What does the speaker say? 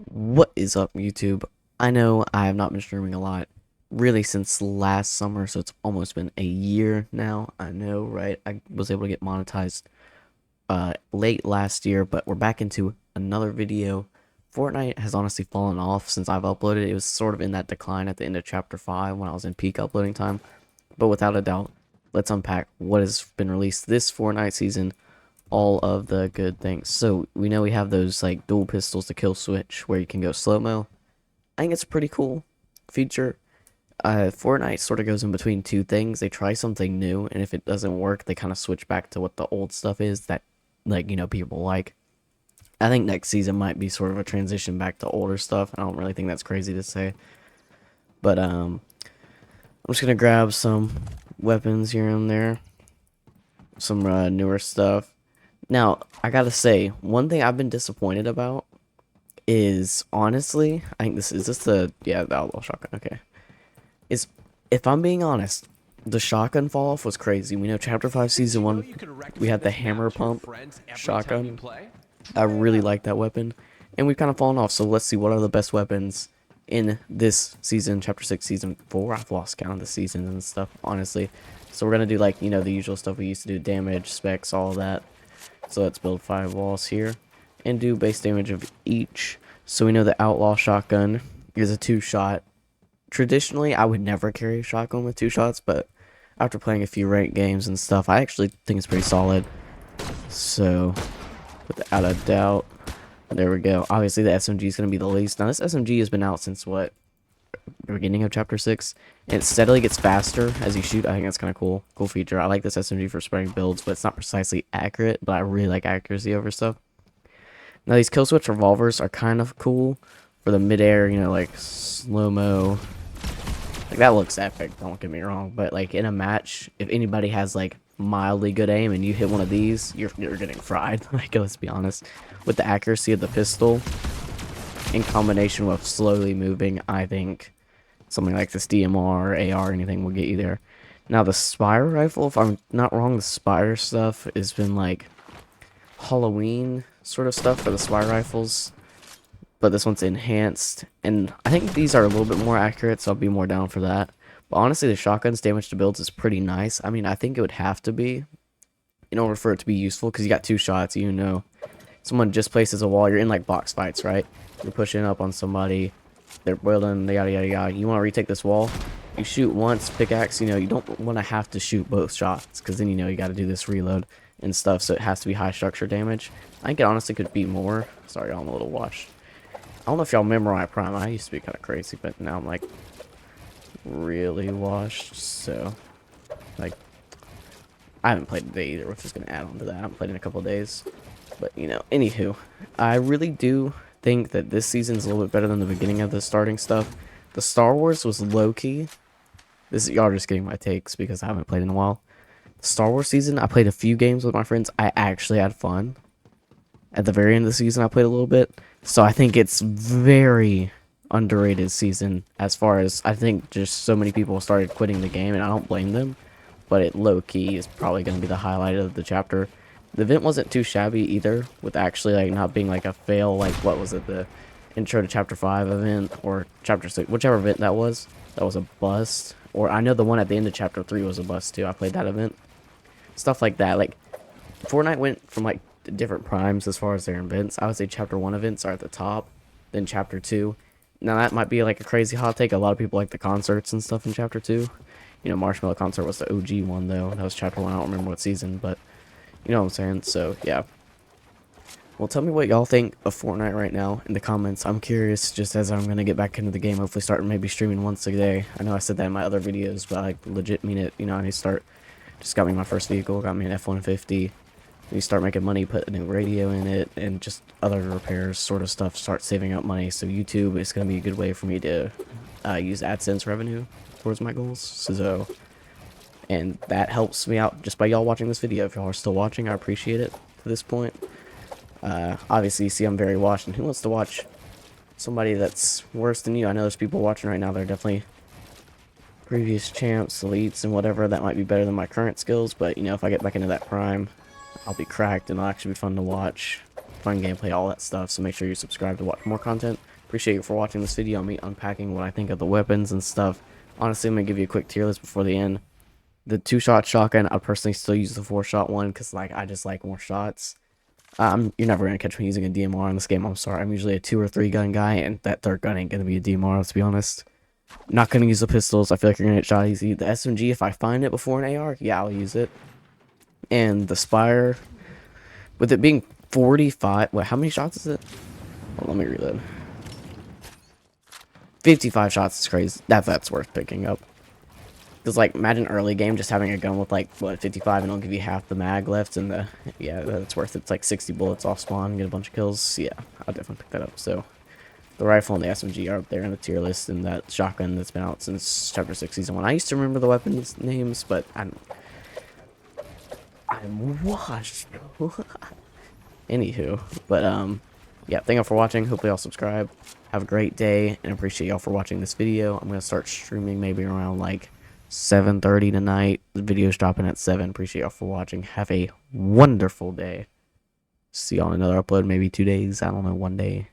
What is up, YouTube? I know I have not been streaming a lot really since last summer, so it's almost been a year now. I know, right? I was able to get monetized late last year, but we're back into another video. Fortnite has honestly fallen off since I've uploaded. It was sort of in that decline at the end of chapter 5 when I was in peak uploading time. But without a doubt, let's unpack what has been released this Fortnite season, all of the good things. So we know we have those like dual pistols to kill switch where you can go slow-mo. I think it's a pretty cool feature. Fortnite sort of goes in between two things. They try something new, and if it doesn't work, they kind of switch back to what the old stuff is that, like, people like. I think next season might be sort of a transition back to older stuff. I don't really think that's crazy to say. But, I'm just gonna grab some weapons here and there. Some newer stuff. Now, I gotta say, one thing I've been disappointed about is, honestly, I think this the outlaw shotgun, okay. Is, if I'm being honest, the shotgun fall off was crazy. We know chapter 5 season 1 we had the hammer pump shotgun. I really like that weapon, and we've kind of fallen off. So let's see what are the best weapons in this season, chapter 6 season 4. I've lost count of the seasons and stuff, honestly. So we're gonna do, like, the usual stuff we used to do: damage, specs, all of that. So let's build 5 walls here and do base damage of each. So we know the outlaw shotgun is a 2-shot. Traditionally, I would never carry a shotgun with 2 shots, but after playing a few ranked games and stuff, I actually think it's pretty solid. So, without a doubt, there we go. Obviously, the SMG is going to be the least. Now, this SMG has been out since, what, the beginning of chapter 6, and it steadily gets faster as you shoot. I think that's kind of cool. Cool feature. I like this SMG for spreading builds, but it's not precisely accurate, but I really like accuracy over stuff. Now, these kill switch revolvers are kind of cool for the midair, like slow-mo. Like, that looks epic, don't get me wrong, but like in a match, if anybody has like mildly good aim and you hit one of these, you're getting fried. Like, let's be honest. With the accuracy of the pistol in combination with slowly moving, I think something like this DMR, AR, anything will get you there. Now the Spire rifle, if I'm not wrong, the Spire stuff has been like Halloween sort of stuff for the Spire rifles, but this one's enhanced, and I think these are a little bit more accurate, so I'll be more down for that. But honestly, the shotgun's damage to builds is pretty nice. I mean, I think it would have to be in order for it to be useful, because you got 2 shots. Someone just places a wall. You're in like box fights, right? You're pushing up on somebody, they're building, yada yada yada. You want to retake this wall, you shoot once, pickaxe. You don't want to have to shoot both shots, because then you got to do this reload and stuff, so it has to be high structure damage. I think it honestly could be more. Sorry, I'm a little washed. I don't know if y'all remember my prime. I used to be kind of crazy, but now I'm like really washed. So, like, I haven't played today either. We're just gonna add on to that. I haven't played in a couple of days, but anywho, I really do think that this season's a little bit better than the beginning of the starting stuff. The Star Wars was low key. Y'all are just getting my takes because I haven't played in a while. The Star Wars season, I played a few games with my friends. I actually had fun. At the very end of the season, I played a little bit. So I think it's very underrated season, as far as I think just so many people started quitting the game, and I don't blame them. But it low-key is probably going to be the highlight of the chapter. The event wasn't too shabby either, with actually like not being like a fail, like what was it, the intro to chapter 5 event, or chapter 6, whichever event that was a bust. Or I know the one at the end of chapter 3 was a bust too. I played that event. Stuff like that. Like, Fortnite went from like different primes as far as their events. I would say chapter 1 events are at the top, then chapter 2. Now that might be like a crazy hot take. A lot of people like the concerts and stuff in chapter 2. Marshmallow concert was the OG one though. That was chapter 1. I don't remember what season, but you know what I'm saying. So yeah. Well, tell me what y'all think of Fortnite right now in the comments. I'm curious, just as I'm gonna get back into the game. Hopefully, start maybe streaming once a day. I know I said that in my other videos, but I legit mean it. I need to start. Just got me my first vehicle. Got me an F-150. You start making money, put a new radio in it, and just other repairs sort of stuff, start saving up money. So YouTube is going to be a good way for me to use AdSense revenue towards my goals. So, and that helps me out just by y'all watching this video. If y'all are still watching, I appreciate it to this point. Obviously, you see I'm very watched, and who wants to watch somebody that's worse than you? I know there's people watching right now that are definitely previous champs, elites, and whatever. That might be better than my current skills, but if I get back into that prime, I'll be cracked, and it'll actually be fun to watch. fun gameplay, all that stuff. So make sure you subscribe to watch more content. Appreciate you for watching this video on me unpacking what I think of the weapons and stuff. Honestly, I'm gonna give you a quick tier list before the end. The 2-shot shotgun, I personally still use the 4-shot one because like I just like more shots. You're never gonna catch me using a DMR in this game. I'm sorry. I'm usually a 2 or 3 gun guy, and that third gun ain't gonna be a DMR. Let's be honest. Not gonna use the pistols. I feel like you're gonna get shot easy. The SMG, if I find it before an AR, yeah, I'll use it. And the Spire, with it being 45. Wait, how many shots is it? Hold on, let me reload. 55 shots is crazy. That's worth picking up. Because, like, imagine early game just having a gun with, like, what, 55 and it'll give you half the mag left. And yeah, that's worth it. It's like 60 bullets off spawn and get a bunch of kills. Yeah, I'll definitely pick that up. So, the rifle and the SMG are up there in the tier list. And that shotgun that's been out since Chapter 6 Season 1. I used to remember the weapons names, but I'm washed. Anywho, but, yeah, thank y'all for watching. Hopefully y'all subscribe. Have a great day, and appreciate y'all for watching this video. I'm going to start streaming maybe around, like, 7:30 tonight. The video's dropping at 7. Appreciate y'all for watching. Have a wonderful day. See y'all in another upload, maybe 2 days. I don't know, 1 day.